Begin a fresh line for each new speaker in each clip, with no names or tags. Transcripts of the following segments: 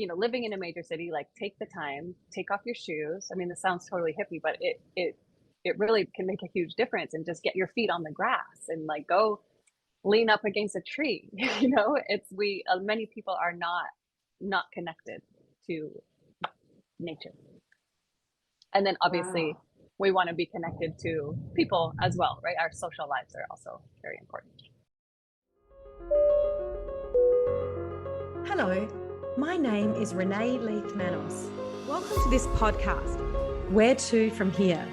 living in a major city, like take the time, take off your shoes. I mean, this sounds totally hippie, but it really can make a huge difference, and just get your feet on the grass and like go lean up against a tree. Many people are not connected to nature. And then obviously
Wow.
we want to be connected to people as well, right? Our social lives are also very important.
Hello, my name is Renae Leith-Manos. Welcome to this podcast, Where to From Here,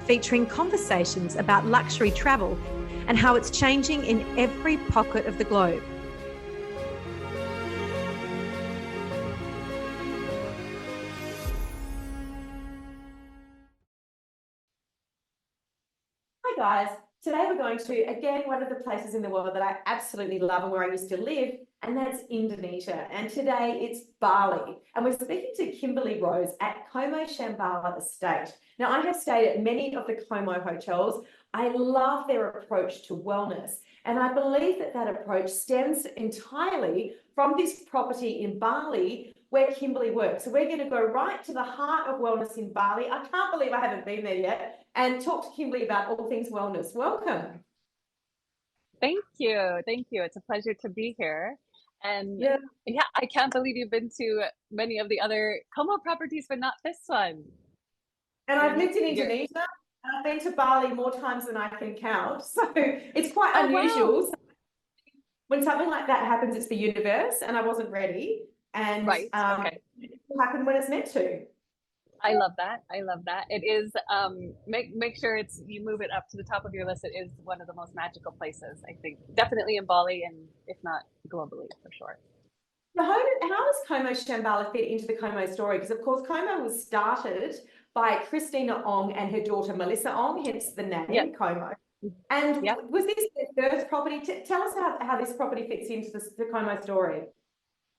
featuring conversations about luxury travel and how it's changing in every pocket of the globe.
Hi guys, today we're going to, again, one of the places in the world that I absolutely love and where I used to live, and that's Indonesia. And today it's Bali. And we're speaking to Kimberly Rose at COMO Shambhala Estate. Now, I have stayed at many of the COMO hotels. I love their approach to wellness. And I believe that that approach stems entirely from this property in Bali where Kimberly works. So we're going to go right to the heart of wellness in Bali. I can't believe I haven't been there yet, and talk to Kimberly about all things wellness. Welcome.
Thank you. Thank you. It's a pleasure to be here. And
Yeah.
I can't believe you've been to many of the other Como properties, but not this one.
And I've lived in Indonesia, and I've been to Bali more times than I can count. So it's quite unusual.
Wow.
So when something like that happens, it's the universe, and I wasn't ready. And
Right. Okay.
it will happen when it's meant to.
I love that. I love that. It is make sure you move it up to the top of your list. It is one of the most magical places, I think. Definitely in Bali, and if not globally, for sure.
So how does COMO Shambhala fit into the COMO story? Because of course COMO was started by Christina Ong and her daughter Melissa Ong, hence the name
Yep.
COMO. And
Yep.
was this their first property? Tell us how this property fits into the COMO story.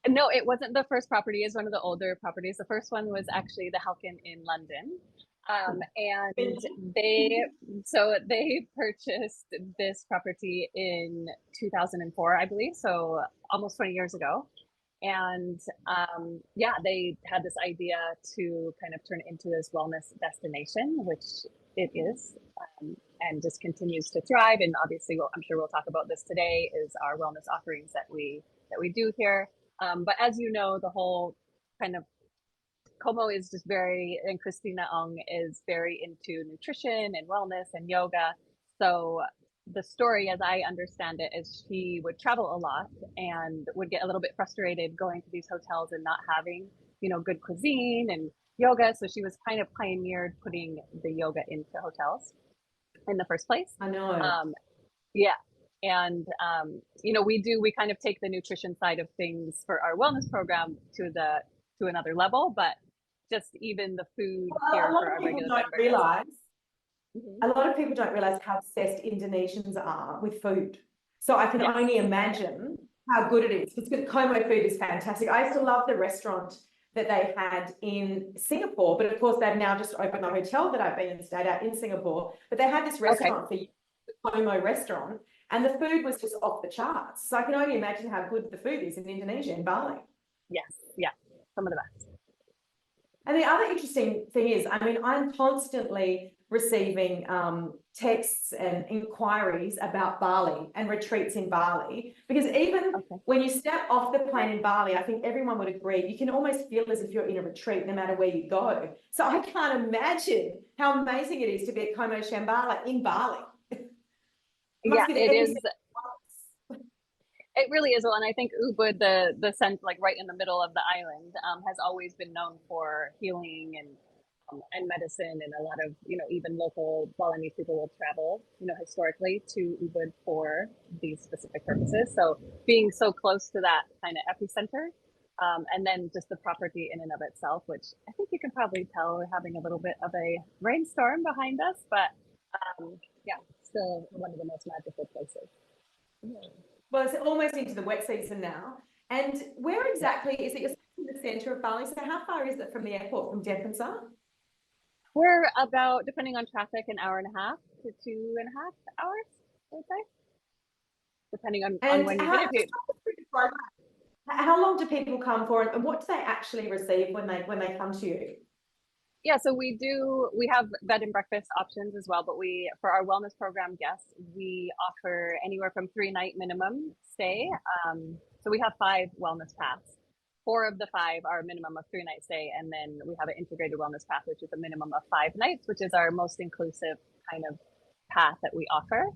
No, it wasn't the first property. It's one of the older properties. The first one was actually the Helkin in London. And they purchased this property in 2004, I believe. So almost 20 years ago. And they had this idea to kind of turn it into this wellness destination, which it is, and just continues to thrive. And obviously, I'm sure we'll talk about this today, is our wellness offerings that we do here. But as you know, the whole kind of Como is just and Christina Ong is very into nutrition and wellness and yoga. So the story, as I understand it, is she would travel a lot and would get a little bit frustrated going to these hotels and not having, good cuisine and yoga. So she was kind of pioneered putting the yoga into hotels in the first place.
I know.
Yeah. And, we kind of take the nutrition side of things for our wellness program to another level, but just even the food here for our regular members.
A lot of people don't realize how obsessed Indonesians are with food. So I can only imagine how good it is. Because Como food is fantastic. I used to love the restaurant that they had in Singapore, but of course they've now just opened the hotel that I've been and stayed at in Singapore. But they had this restaurant, the Como restaurant, and the food was just off the charts. So I can only imagine how good the food is in Indonesia and Bali.
Yes, yeah, some of the best.
And the other interesting thing is, I'm constantly receiving texts and inquiries about Bali and retreats in Bali, because even when you step off the plane in Bali, I think everyone would agree, you can almost feel as if you're in a retreat no matter where you go. So I can't imagine how amazing it is to be at COMO Shambhala in Bali.
It is. It really is. Well, and I think Ubud, the center, like right in the middle of the island, has always been known for healing and medicine, and a lot of even local Balinese people will travel historically to Ubud for these specific purposes. So being so close to that kind of epicenter, and then just the property in and of itself, which I think you can probably tell we're having a little bit of a rainstorm behind us, but still one of the most magical places.
Well, it's almost into the wet season now. And where exactly is it? You're in the centre of Bali. So how far is it from the airport, from Denpasar?
We're about, depending on traffic, an hour and a half to 2.5 hours, I would say. Depending on when you get it.
How long do people come for, and what do they actually receive when they come to you?
Yeah, so we have bed and breakfast options as well, but for our wellness program guests, we offer anywhere from 3-night minimum stay. So we have 5 wellness paths. 4 of the 5 are a minimum of 3-night stay, and then we have an integrated wellness path, which is a minimum of 5 nights, which is our most inclusive kind of path that we offer.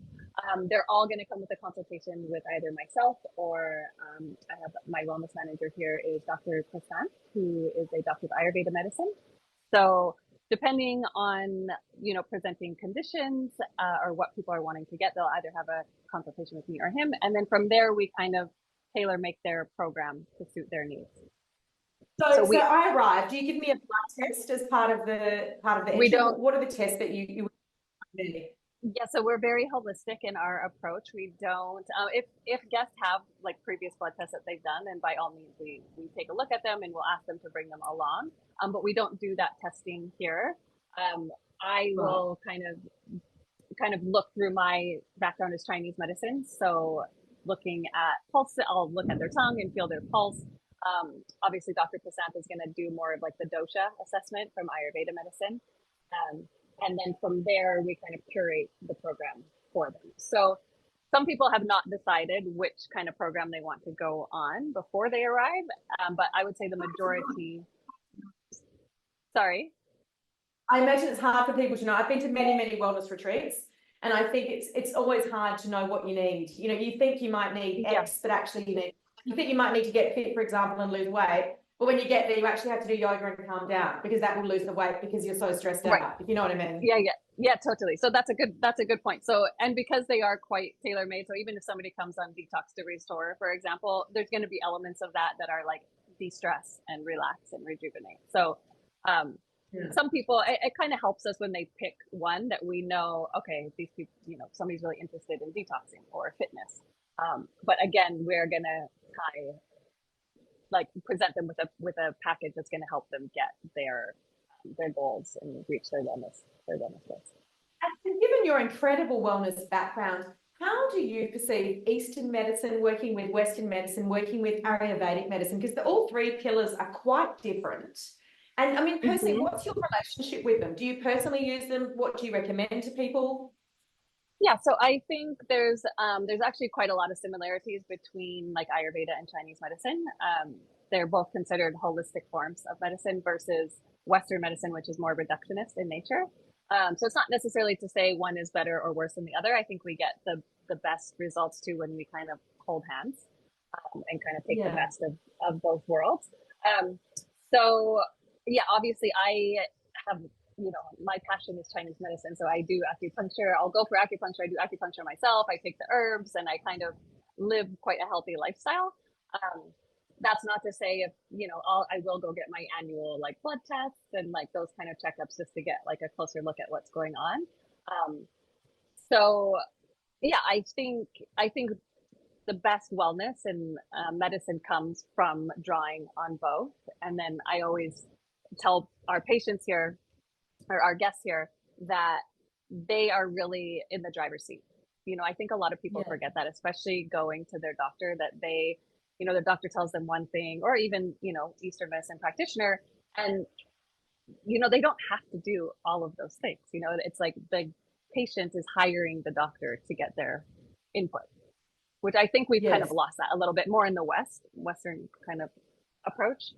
They're all going to come with a consultation with either myself or I have my wellness manager here is Dr. Christina, who is a doctor of Ayurveda medicine. So depending on, presenting conditions or what people are wanting to get, they'll either have a consultation with me or him. And then from there, we kind of tailor make their program to suit their needs.
So I arrived. Do you give me a blood test as part of the
we
entry?
don't.
What are the tests that you do?
Yeah, so we're very holistic in our approach. We don't, if guests have like previous blood tests that they've done, then by all means, we take a look at them and we'll ask them to bring them along. But we don't do that testing here. I will kind of look through my background as Chinese medicine. So looking at pulse, I'll look at their tongue and feel their pulse. Obviously, Dr. Prasad is going to do more of like the dosha assessment from Ayurveda medicine. And then from there, we kind of curate the program for them. So some people have not decided which kind of program they want to go on before they arrive. But I would say the majority, sorry?
I imagine it's hard for people to know. I've been to many, many wellness retreats, and I think it's always hard to know what you need. You think you might need X, but actually you think you might need to get fit, for example, and lose weight. But when you get there, you actually have to do yoga and calm down because that will lose the weight because you're so stressed out, if you know what I mean.
Yeah, totally. So that's a good point. So, and because they are quite tailor-made, so even if somebody comes on detox to restore, for example, there's going to be elements of that are like de-stress and relax and rejuvenate. So some people, it kind of helps us when they pick one that we know, okay, these people, somebody's really interested in detoxing or fitness. But again, we're going to present them with a package that's going to help them get their goals and reach their wellness goals.
And given your incredible wellness background, how do you perceive Eastern medicine working with Western medicine, working with Ayurvedic medicine? Because all 3 pillars are quite different. And I mean, personally, what's your relationship with them? Do you personally use them? What do you recommend to people?
Yeah, so I think there's actually quite a lot of similarities between like Ayurveda and Chinese medicine. They're both considered holistic forms of medicine versus Western medicine, which is more reductionist in nature. So it's not necessarily to say one is better or worse than the other. I think we get the best results too when we kind of hold hands and kind of take the best of both worlds. So yeah, obviously I have, my passion is Chinese medicine. So I do acupuncture. I'll go for acupuncture. I do acupuncture myself. I take the herbs and I kind of live quite a healthy lifestyle. That's not to say if, I will go get my annual like blood tests and like those kind of checkups just to get like a closer look at what's going on. So yeah, I think the best wellness and medicine comes from drawing on both. And then I always tell our patients here or our guests here that they are really in the driver's seat. I think a lot of people forget that, especially going to their doctor, that they, their doctor tells them one thing, or even, Eastern medicine practitioner, and, they don't have to do all of those things. It's like the patient is hiring the doctor to get their input, which I think we've kind of lost that a little bit more in the Western kind of approach.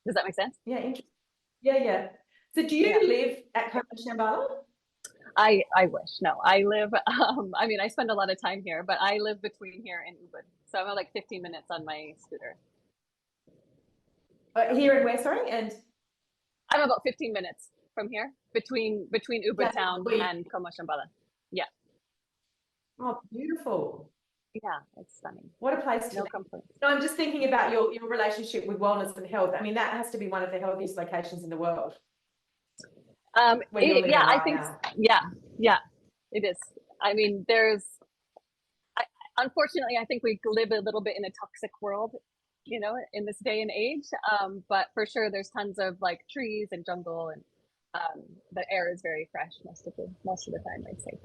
Does that make sense?
Yeah, interesting. Yeah. So do you live at COMO Shambhala?
I wish. No, I live, I spend a lot of time here, but I live between here and Ubud. So I'm like 15 minutes on my scooter.
Here in where, sorry? And
I'm about 15 minutes from here, between Ubud town and COMO Shambhala. Yeah.
Oh, beautiful.
Yeah, it's stunning.
What a place to
No complaints.
No, I'm just thinking about your relationship with wellness and health. I mean, that has to be one of the healthiest locations in the world.
I think, it is. I mean, unfortunately, I think we live a little bit in a toxic world, in this day and age. But for sure, there's tons of like trees and jungle, and the air is very fresh most of the time, I'd say.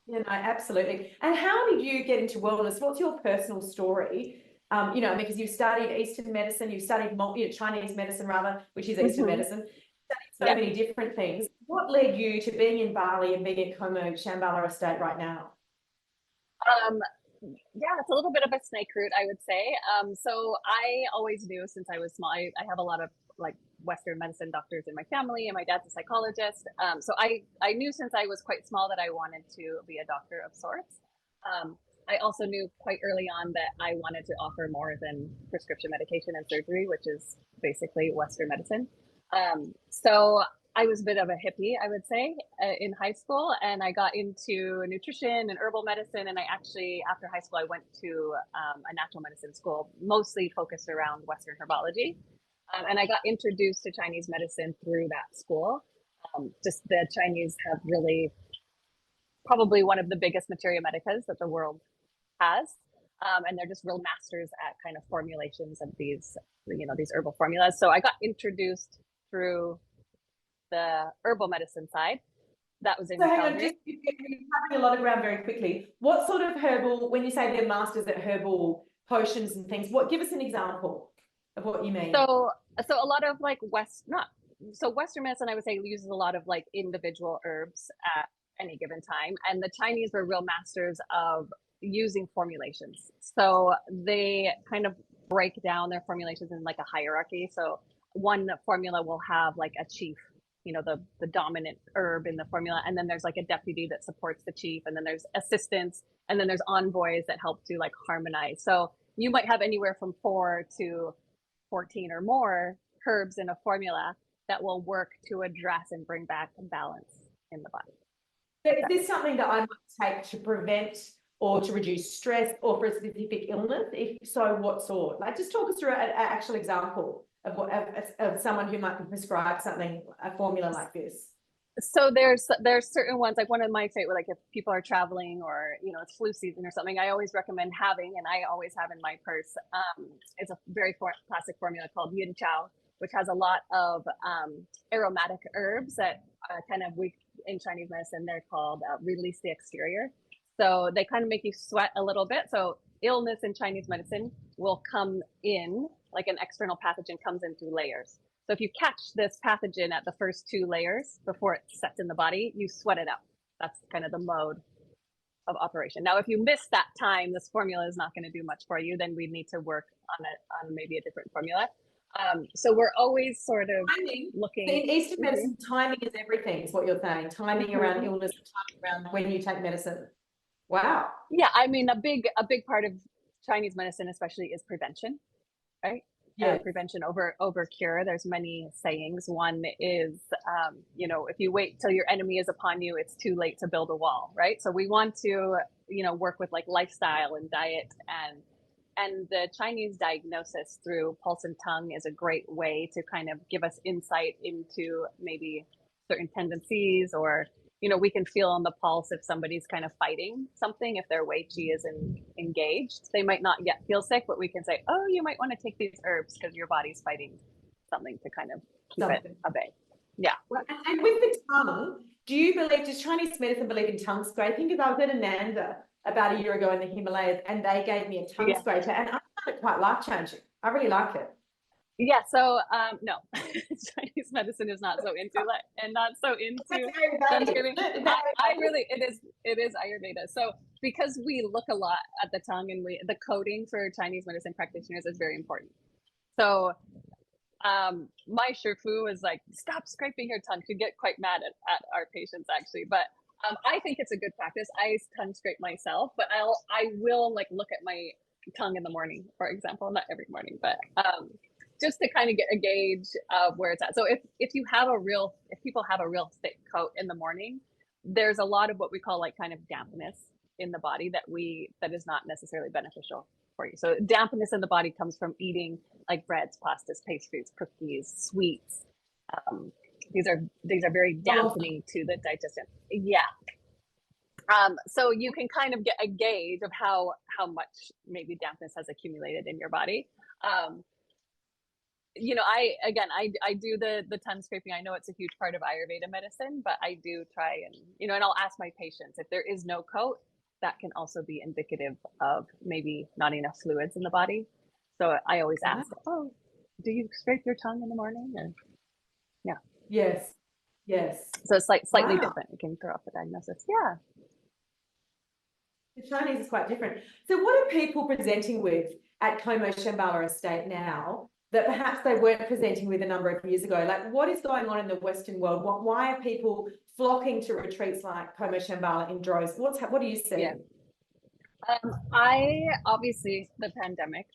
Yeah, no, absolutely. And how did you get into wellness? What's your personal story? You know, because you studied Eastern medicine, you studied Chinese medicine rather, which is Eastern medicine, studied so many different things. What led you to being in Bali and being at COMO Shambhala Estate right now?
Yeah, it's a little bit of a snake route, I would say. So I always knew since I was small, I have a lot of like Western medicine doctors in my family, and my dad's a psychologist. So I knew since I was quite small that I wanted to be a doctor of sorts. I also knew quite early on that I wanted to offer more than prescription medication and surgery, which is basically Western medicine. So I was a bit of a hippie, I would say, in high school, and I got into nutrition and herbal medicine. And I actually, after high school, I went to a natural medicine school, mostly focused around Western herbology. And I got introduced to Chinese medicine through that school. Just the Chinese have really probably one of the biggest materia medicas that the world has. And they're just real masters at kind of formulations of these, these herbal formulas. So I got introduced through the herbal medicine side. That was in
So hang on,
Calgary.
you're covering a lot of ground very quickly. What sort of herbal, when you say they're masters at herbal potions and things, give us an example of what you mean?
So a lot of like Western medicine, I would say, uses a lot of like individual herbs at any given time. And the Chinese were real masters of using formulations. So they kind of break down their formulations in like a hierarchy. So one formula will have like a chief, the dominant herb in the formula. And then there's like a deputy that supports the chief. And then there's assistants. And then there's envoys that help to like harmonize. So you might have anywhere from 4 to 14 or more herbs in a formula that will work to address and bring back balance in the body.
So is this something that I might take to prevent or to reduce stress or for a specific illness? If so, what sort? Like, just talk us through an actual example of someone who might be prescribed something, a formula like this.
So there's certain ones, like one of my favorite, like if people are traveling or, it's flu season or something, I always recommend having, and I always have in my purse, it's a very classic formula called Yin Chow, which has a lot of aromatic herbs that in Chinese medicine, they're called release the exterior. So they kind of make you sweat a little bit. So illness in Chinese medicine will come in, like an external pathogen comes in through layers. So if you catch this pathogen at the first 2 layers before it sets in the body, you sweat it out. That's kind of the mode of operation. Now, if you miss that time, this formula is not going to do much for you. Then we need to work on maybe a different formula. So we're always sort of looking.
In Eastern medicine, timing is everything, is what you're saying. Timing around illness, timing around when you take medicine. Wow.
Yeah, I mean, a big part of Chinese medicine, especially, is prevention, right? Yeah, prevention over cure. There's many sayings. One is, if you wait till your enemy is upon you, it's too late to build a wall, right? So we want to, work with like lifestyle and diet, and the Chinese diagnosis through pulse and tongue is a great way to kind of give us insight into maybe certain tendencies, or we can feel on the pulse if somebody's kind of fighting something. If their Wei Qi is engaged, they might not yet feel sick, but we can say, oh, you might want to take these herbs because your body's fighting something to kind of keep it at bay. Yeah.
Well, and with the tongue, does Chinese medicine believe in tongue scraping? Because I was at Ananda about a year ago in the Himalayas, and they gave me a tongue scraper, and I found it quite life-changing. I really liked it.
Yeah, so no, Chinese medicine is not so into it, and not so into Thanksgiving. It is Ayurveda. So because we look a lot at the tongue, and the coding for Chinese medicine practitioners is very important. So my shifu is like, stop scraping your tongue. She'd get quite mad at our patients actually, but I think it's a good practice. I tongue scrape myself, but I will like look at my tongue in the morning, for example, not every morning, but just to kind of get a gauge of where it's at. So if people have a real thick coat in the morning, there's a lot of what we call like kind of dampness in the body that is not necessarily beneficial for you. So dampness in the body comes from eating like breads, pastas, pastries, cookies, sweets. These are very dampening to the digestion. Yeah. So you can kind of get a gauge of how much maybe dampness has accumulated in your body. I do the tongue scraping. I know it's a huge part of Ayurveda medicine, but I do try and I'll ask my patients if there is no coat, that can also be indicative of maybe not enough fluids in the body. So I always ask, oh, do you scrape your tongue in the morning? Or, yeah.
Yes. Yes.
So it's like slightly
Wow.
different. It can throw off the diagnosis. Yeah.
The Chinese is quite different. So what are people presenting with at COMO Shambhala Estate now that perhaps they weren't presenting with a number of years ago? Like, what is going on in the Western world? Why are people flocking to retreats like COMO Shambhala in droves? What do you see?
Yeah. I obviously the pandemic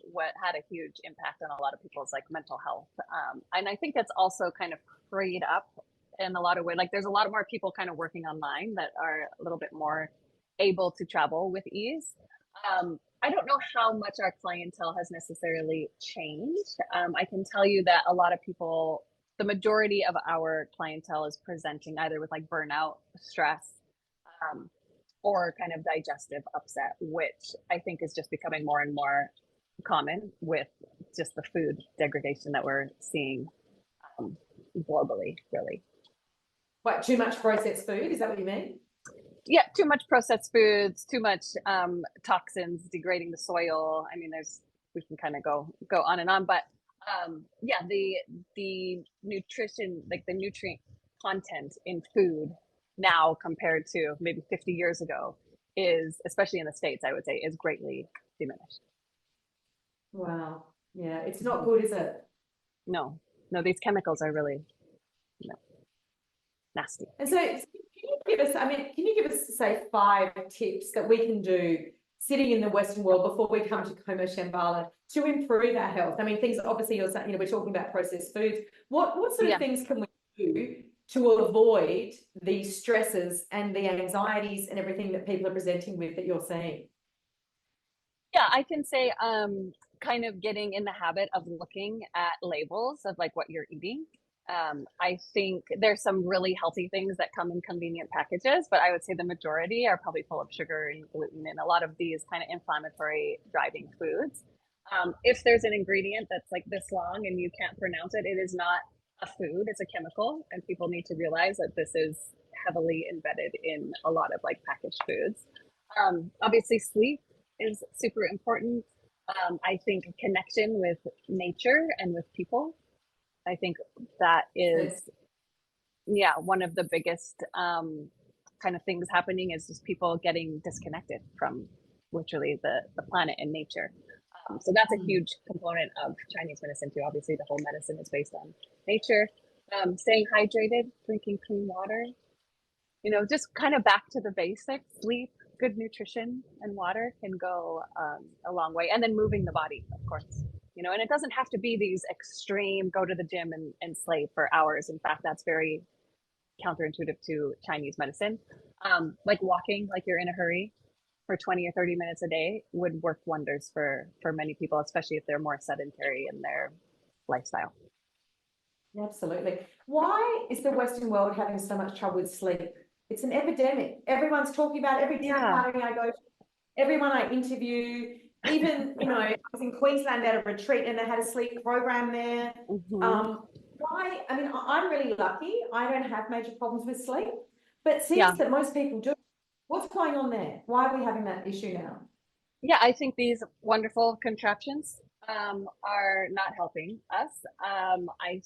had a huge impact on a lot of people's like mental health, and I think it's also kind of freed up in a lot of ways. Like there's a lot of more people kind of working online that are a little bit more able to travel with ease. I don't know how much our clientele has necessarily changed. I can tell you that a lot of people, the majority of our clientele is presenting either with like burnout, stress, or kind of digestive upset, which I think is just becoming more and more common with just the food degradation that we're seeing globally, really.
What, too much processed food? Is that what you mean?
Yeah, too much processed foods, too much toxins degrading the soil. I mean, we can kind of go on and on, but yeah, the nutrition, like the nutrient content in food now compared to maybe 50 years ago is, especially in the States, I would say, is greatly diminished.
Wow. Yeah, it's not good, is it?
No, these chemicals are really, nasty.
And so can you give us, say, 5 tips that we can do sitting in the Western world before we come to COMO Shambhala to improve our health? I mean, things obviously you're saying, we're talking about processed foods. What sort of things can we do to avoid the stresses and the anxieties and everything that people are presenting with that you're seeing?
Yeah, I can say kind of getting in the habit of looking at labels of like what you're eating. I think there's some really healthy things that come in convenient packages, but I would say the majority are probably full of sugar and gluten and a lot of these kind of inflammatory driving foods. If there's an ingredient that's like this long and you can't pronounce it, it is not a food, it's a chemical. And people need to realize that this is heavily embedded in a lot of like packaged foods. Obviously, sleep is super important. I think connection with nature and with people. I think that is, one of the biggest kind of things happening is just people getting disconnected from literally the planet and nature. So that's a huge component of Chinese medicine too. Obviously, the whole medicine is based on nature. Staying hydrated, drinking clean water, just kind of back to the basics. Sleep, good nutrition, and water can go a long way. And then moving the body, of course. And it doesn't have to be these extreme, go to the gym and slave for hours. In fact, that's very counterintuitive to Chinese medicine. Like walking, like you're in a hurry for 20 or 30 minutes a day would work wonders for many people, especially if they're more sedentary in their lifestyle.
Absolutely. Why is the Western world having so much trouble with sleep? It's an epidemic. Everyone's talking about every dinner party I go to, everyone I interview. Even, I was in Queensland at a retreat and they had a sleep program there. Why? I mean, I'm really lucky. I don't have major problems with sleep, but it seems that most people do. What's going on there? Why are we having that issue now?
Yeah, I think these wonderful contraptions are not helping us. I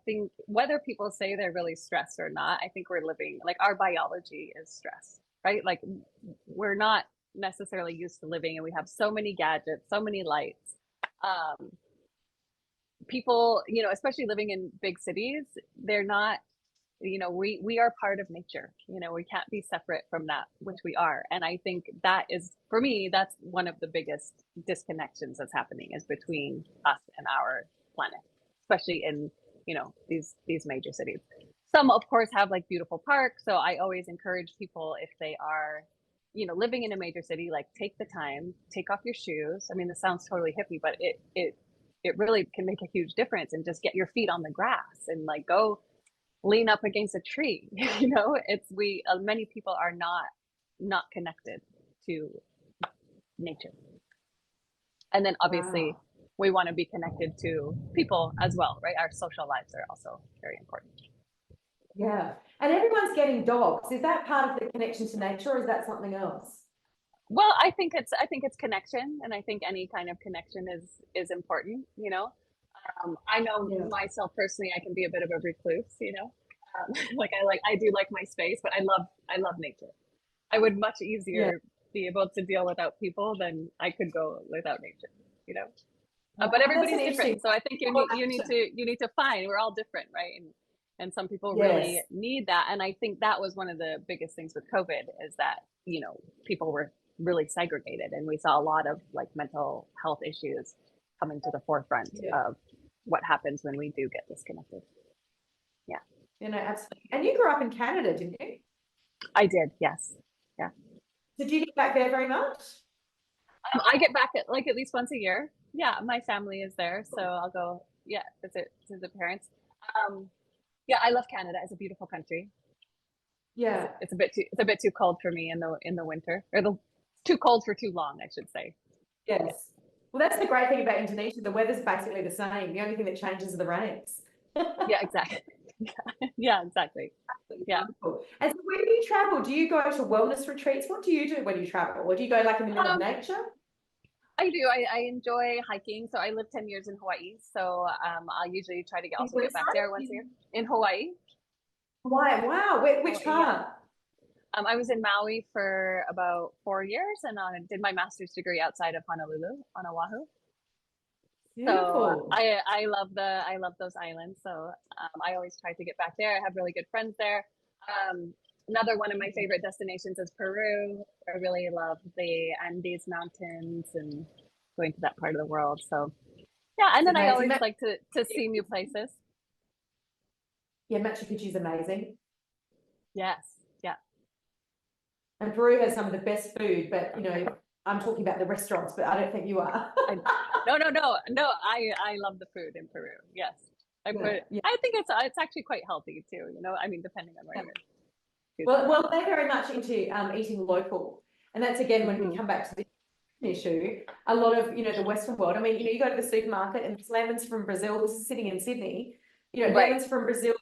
think whether people say they're really stressed or not, I think we're living, like our biology is stress, right? Like we're not necessarily used to living and we have so many gadgets, so many lights. People, especially living in big cities, they're not, we are part of nature. We can't be separate from that, which we are. And I think that is, for me, that's one of the biggest disconnections that's happening is between us and our planet, especially in, these major cities. Some, of course, have like beautiful parks. So I always encourage people, if they are, living in a major city, like take the time, take off your shoes. I mean, this sounds totally hippie, but it really can make a huge difference, and just get your feet on the grass and like go lean up against a tree. Many people are not connected to nature. And then obviously we want to be connected to people as well, right? Our social lives are also very important.
Yeah. And everyone's getting dogs. Is that part of the connection to nature, or is that something else?
Well, I think it's connection, and I think any kind of connection is important, you know. I know
Yeah.
myself personally, I can be a bit of a recluse, you know. I do like my space, but I love nature. I would much
Yeah.
easier be able to deal without people than I could go without nature, you know. But
That's
everybody's
an interesting.
different, so I think you need to find, we're all different, right? And some people really
Yes.
need that, and I think that was one of the biggest things with COVID is that, you know, people were really segregated, and we saw a lot of like mental health issues coming to the forefront
Yeah.
of what happens when we do get disconnected. Yeah,
You know, absolutely. And you grew up in Canada, didn't you?
I did. Yes. Yeah.
Did you get back there very much?
I get back at least once a year. Yeah, my family is there, so I'll go. Yeah, visit parents. Um, yeah, I love Canada. It's a beautiful country.
Yeah.
It's a bit too cold for me in the winter, or the too cold for too long, I should say.
Yes. Well, that's the great thing about Indonesia. The weather's basically the same. The only thing that changes are the rains.
Yeah, exactly. Yeah, exactly. Yeah.
Wonderful. And so when you travel, do you go to wellness retreats? What do you do when you travel? Or do you go like in the middle of
Um,
nature?
I do. I enjoy hiking. So I lived 10 years in Hawaii. So I'll usually try to also
Where,
get back
sorry?
there once a year. In Hawaii.
Why? Wow. Which
Hawaii, yeah.
part?
I was in Maui for about 4 years, and did my master's degree outside of Honolulu on Oahu. So
Beautiful.
I love those islands. So I always try to get back there. I have really good friends there. Um, Another one of my favorite destinations is Peru. I really love the Andes mountains and going to that part of the world. So yeah, and
It's
then I
amazing.
always like to see new places.
Yeah, Machu Picchu is amazing.
Yes, yeah.
And Peru has some of the best food, but you know, I'm talking about the restaurants, but I don't think you are.
No. I love the food in Peru. Yes, I
Yeah.
I think it's actually quite healthy too. You know, I mean, depending on where
Yeah.
you're.
Well, they're very much into eating local, and that's again when we
Mhm.
come back to the issue. A lot of the Western world. I mean, you go to the supermarket and there's lemons from Brazil. This is sitting in Sydney.
Right.
Lemons from Brazil,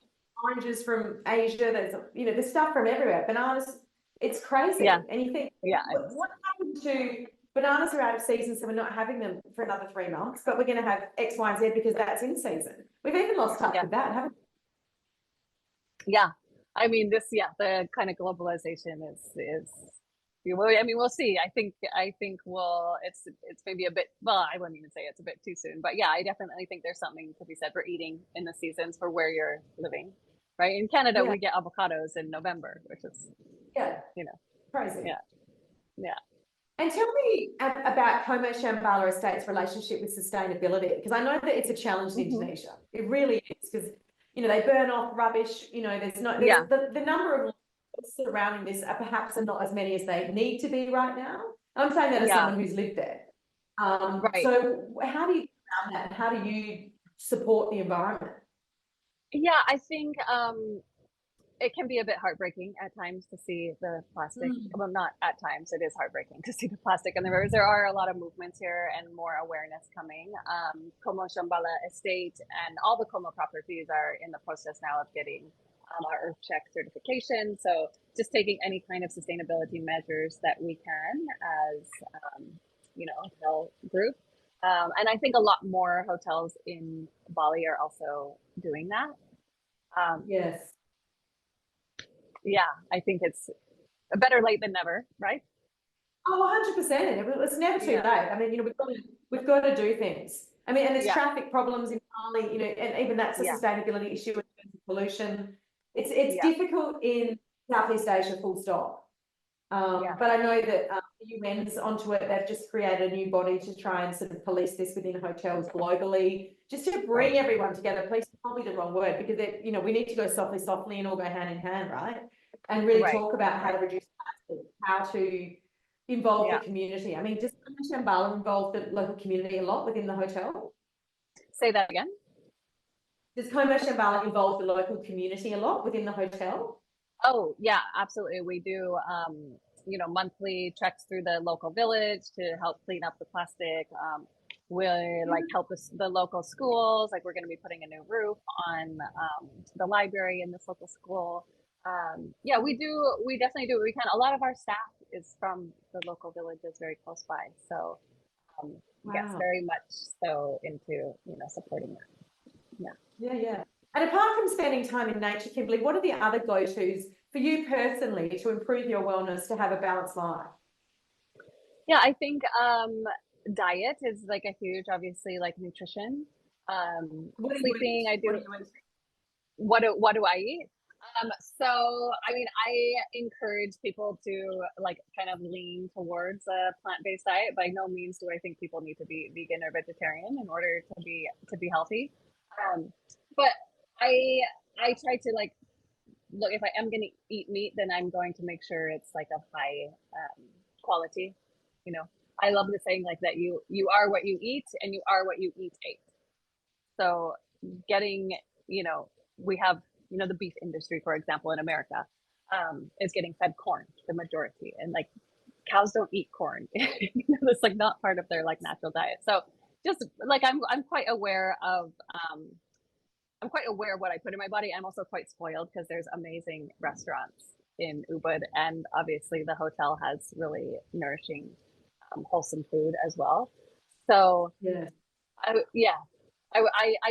oranges from Asia. There's stuff from everywhere. Bananas. It's crazy.
Yeah.
And you think,
Yeah.
what happened to bananas are out of season, so we're not having them for another 3 months, but we're going to have X, Y, and Z because that's in season. We've even lost touch
Yeah.
with that, haven't
Yeah. I mean, the kind of globalization is. I mean, we'll see. I think it's maybe a bit. Well, I wouldn't even say it's a bit too soon, but yeah, I definitely think there's something to be said for eating in the seasons for where you're living. Right, in Canada,
Yeah.
we get avocados in November, which is
Yeah.
you know
Crazy.
yeah.
And tell me about COMO Shambhala Estate's relationship with sustainability, because I know that it's a challenge in
Mhm.
Indonesia. It really is, because they burn off rubbish.
Yeah.
The number of laws surrounding this are perhaps not as many as they need to be right now. I'm saying that as
Yeah.
someone who's lived there.
Right.
So how do you get around that, and how do you support the environment?
Yeah, I think it can be a bit heartbreaking at times to see the plastic. Well, not at times, it is heartbreaking to see the plastic in the rivers. There are a lot of movements here and more awareness coming. COMO Shambhala Estate and all the COMO properties are in the process now of getting our Earth Check certification. So just taking any kind of sustainability measures that we can as, a hotel group. And I think a lot more hotels in Bali are also doing that.
Yes.
Yeah, I think it's better late than never, right?
Oh, 100%. It's never too
Yeah.
late. I mean, we've got to do things. I mean, and there's
Yeah.
traffic problems in Bali, and even that's a
Yeah.
sustainability issue in terms of pollution. It's
Yeah.
difficult in Southeast Asia, full stop.
Yeah.
But I know that the UN's onto it. They've just created a new body to try and sort of police this within hotels globally, just to bring everyone together. Police is probably the wrong word, because we need to go softly and all go hand in hand, right? And really
Right.
talk about how to reduce plastic, how to involve
Yeah.
the community. I mean, does Shambhala involve the local community a lot within the hotel?
Say that again.
Does COMO Shambhala involve the local community a lot within the hotel?
Oh, yeah, absolutely. We do, monthly treks through the local village to help clean up the plastic. We'll like help the local schools. Like we're going to be putting a new roof on the library in this local school. Yeah, we definitely do what we can. A lot of our staff is from the local villages very close by. So yes, very much so into, supporting that.
Yeah. And apart from spending time in nature, Kimberly, what are the other go-tos for you personally to improve your wellness, to have a balanced life?
Yeah, I think diet is like a huge, obviously, like nutrition. Sleeping, I do. What do I eat? So I mean, I encourage people to like kind of lean towards a plant-based diet. By no means do I think people need to be vegan or vegetarian in order to be healthy. But I try to like look, if I am going to eat meat, then I'm going to make sure it's like of high quality. I love the saying like that you are what you eat and you are what you eat. So getting, we have, the beef industry, for example, in America, is getting fed corn, the majority. And like cows don't eat corn. It's like not part of their like natural diet. So just like, I'm quite aware of, what I put in my body. I'm also quite spoiled because there's amazing restaurants in Ubud. And obviously the hotel has really nourishing, wholesome food as well. So I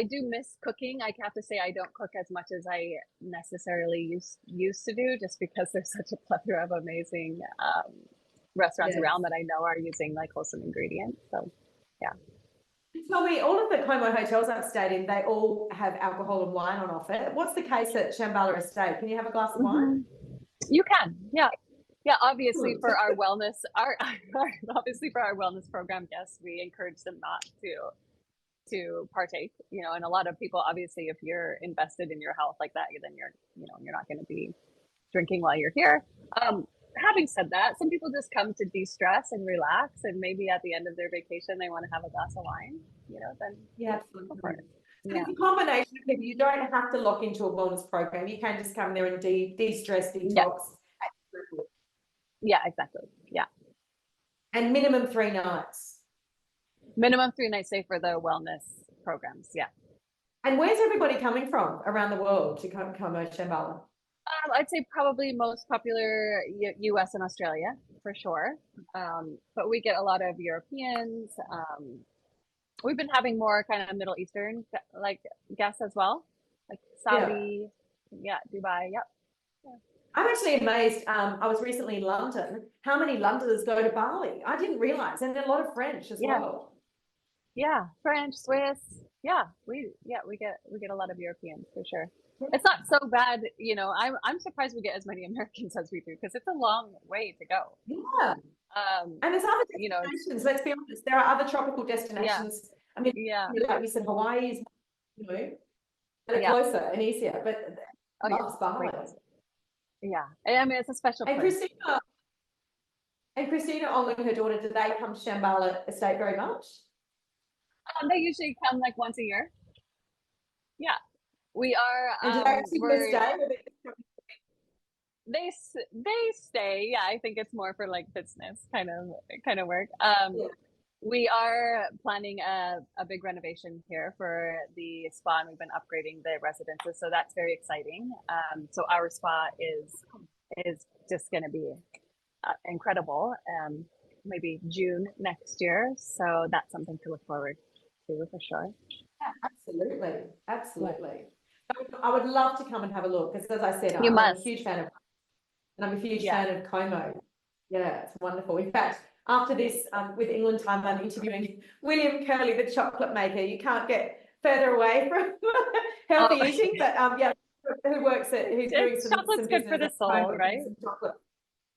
do miss cooking. I have to say I don't cook as much as I necessarily used to do, just because there's such a plethora of amazing restaurants around that I know are using like wholesome ingredients. So yeah.
Tell me, all of the COMO hotels I've stayed in, they all have alcohol and wine on offer. What's the case at Shambhala Estate? Can you have a glass of wine?
You can, yeah. Obviously for our wellness, obviously for our wellness program guests, we encourage them not to partake. And a lot of people, obviously, if you're invested in your health like that, then you're not going to be drinking while you're here. Having said that, some people just come to de-stress and relax, and maybe at the end of their vacation they want to have a glass of wine. Then
Absolutely.
It's
a combination of people. You don't have to lock into a wellness program. You can just come there and de-stress, detox.
Yeah, exactly. Yeah.
And minimum 3 nights.
Minimum 3 nights stay for the wellness programs. Yeah.
And where's everybody coming from around the world to come Shambhala?
I'd say probably most popular US and Australia for sure. But we get a lot of Europeans. We've been having more kind of Middle Eastern like guests as well, like Saudi, Dubai. Yep. Yeah.
I'm actually amazed. I was recently in London. How many Londoners go to Bali? I didn't realize, and a lot of French as well.
Yeah, French, Swiss. Yeah, we get a lot of Europeans for sure. It's not so bad, I'm surprised we get as many Americans as we do, because it's a long way to go.
Yeah. And there's other destinations, let's be honest, there are other tropical destinations. I mean, like you said, Hawaii is, closer and easier, but loves Bali.
Yeah, I mean, it's a special place.
Christina Ong and her daughter, do they come to Shambhala Estate very much?
They usually come like once a year. Yeah. We are.
And do they actually stay?
They stay. Yeah, I think it's more for like business kind of work. We are planning a big renovation here for the spa, and we've been upgrading the residences, so that's very exciting. So our spa is just going to be incredible. Maybe June next year. So that's something to look forward to for sure.
Yeah, absolutely. I would love to come and have a look, because as I said,
I'm
a huge fan of, and I'm a huge fan of COMO. Yeah, it's wonderful. In fact, after this, with England Time, I'm interviewing William Curley, the chocolate maker. You can't get further away from healthy eating, but who's doing some
chocolate's good for the soul, right?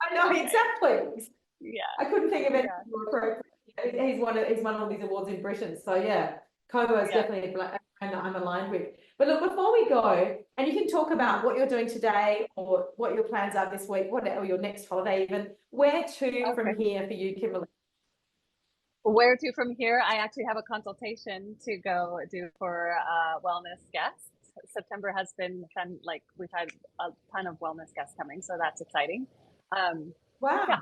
I know, exactly.
Yeah,
I couldn't think of anything more appropriate. He's won all these awards in Britain, so COMO is definitely a brand that I'm aligned with. But look, before we go, and you can talk about what you're doing today or what your plans are this week, or your next holiday even, where to from here for you, Kimberly?
Where to from here? I actually have a consultation to go do for wellness guests. September has been we've had a ton of wellness guests coming, so that's exciting.
Wow.
Yeah,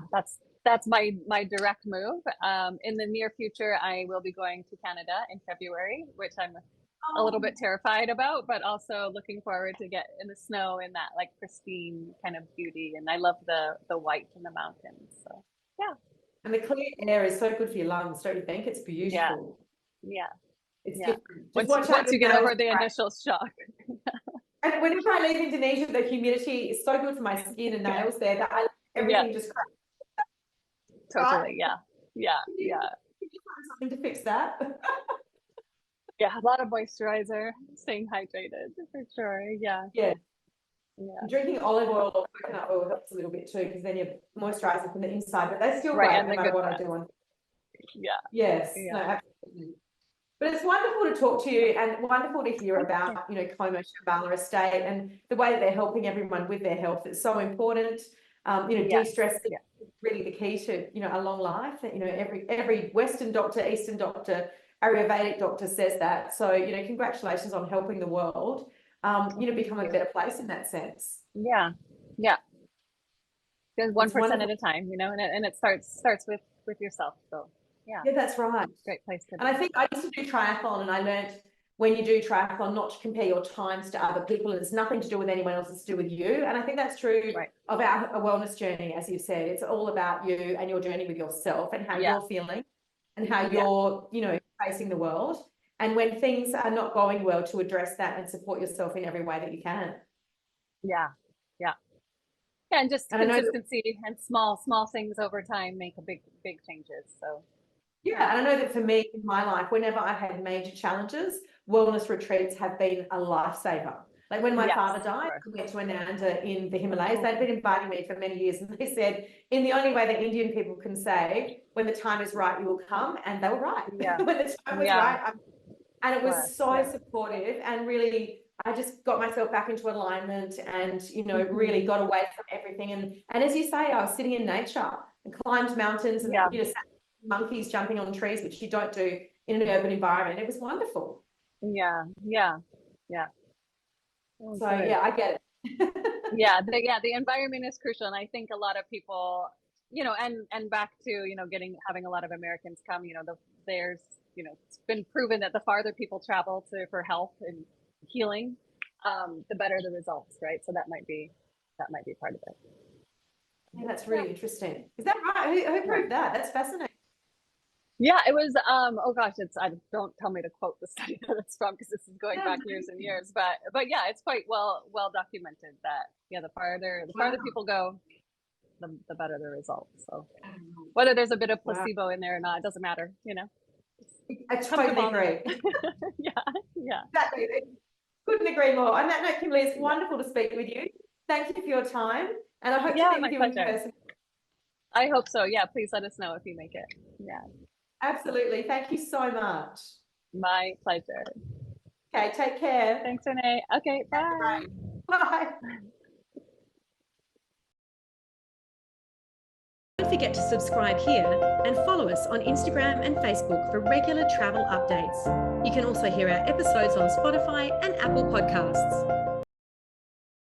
that's my direct move. In the near future, I will be going to Canada in February, which I'm a little bit terrified about, but also looking forward to get in the snow in that like pristine kind of beauty. And I love the white in the mountains. So yeah.
And the clear air is so good for your lungs, don't you think? It's beautiful.
Yeah.
It's
Yeah.
different.
Once you get over the initial shock.
And whenever I leave Indonesia, the humidity is so good for my skin and nails there that everything just cracks.
Totally. Yeah.
Can you find something to fix that?
Yeah, a lot of moisturizer, staying hydrated for sure. Yeah.
Drinking olive oil or coconut oil helps a little bit too, because then you're moisturizing from the inside, but they're still great no matter what I do. Yes, no, absolutely. But it's wonderful to talk to you and wonderful to hear about, COMO Shambhala Estate and the way that they're helping everyone with their health. It's so important. De-stress is really the key to, a long life. Every Western doctor, Eastern doctor, Ayurvedic doctor says that. So, congratulations on helping the world, become a better place in that sense.
Yeah. Because 1% at a time, and it starts with yourself. So
yeah, that's right.
Great place to be.
And I think I used to do triathlon, and I learned when you do triathlon not to compare your times to other people, and it's nothing to do with anyone else, it's to do with you. And I think that's true of our wellness journey, as you said. It's all about you and your journey with yourself and how you're feeling and how you're, facing the world. And when things are not going well, to address that and support yourself in every way that you can.
Yeah, and just consistency and small things over time make a big changes. So
and I know that for me in my life, whenever I've had major challenges, wellness retreats have been a lifesaver. Like when my father died, we went to Ananda in the Himalayas. They'd been inviting me for many years, and they said, in the only way that Indian people can say, when the time is right, you will come, and they were right. When the time was right. And it was so supportive, and really, I just got myself back into alignment and, really got away from everything. And as you say, I was sitting in nature and climbed mountains and, monkeys jumping on trees, which you don't do in an urban environment. It was wonderful.
Yeah.
So I get it.
The environment is crucial, and I think a lot of people, and back to having a lot of Americans come. There's it's been proven that the farther people travel for health and healing, the better the results, right? So that might be part of it.
Yeah, that's really interesting. Is that right? Who proved that? That's fascinating.
Yeah, it was, don't tell me to quote the study that it's from, because this is going back years and years, but yeah, it's quite well documented that, the farther people go, the better the results. So whether there's a bit of placebo in there or not, it doesn't matter,
I totally agree.
Yeah.
Exactly. Couldn't agree more. On that note, Kimberly, it's wonderful to speak with you. Thank you for your time, and I hope to meet with you in person.
I hope so. Yeah, please let us know if you make it. Yeah.
Absolutely. Thank you so much.
My pleasure.
Okay, take care.
Thanks, Renae. Okay, bye.
Bye.
Don't forget to subscribe here and follow us on Instagram and Facebook for regular travel updates. You can also hear our episodes on Spotify and Apple Podcasts.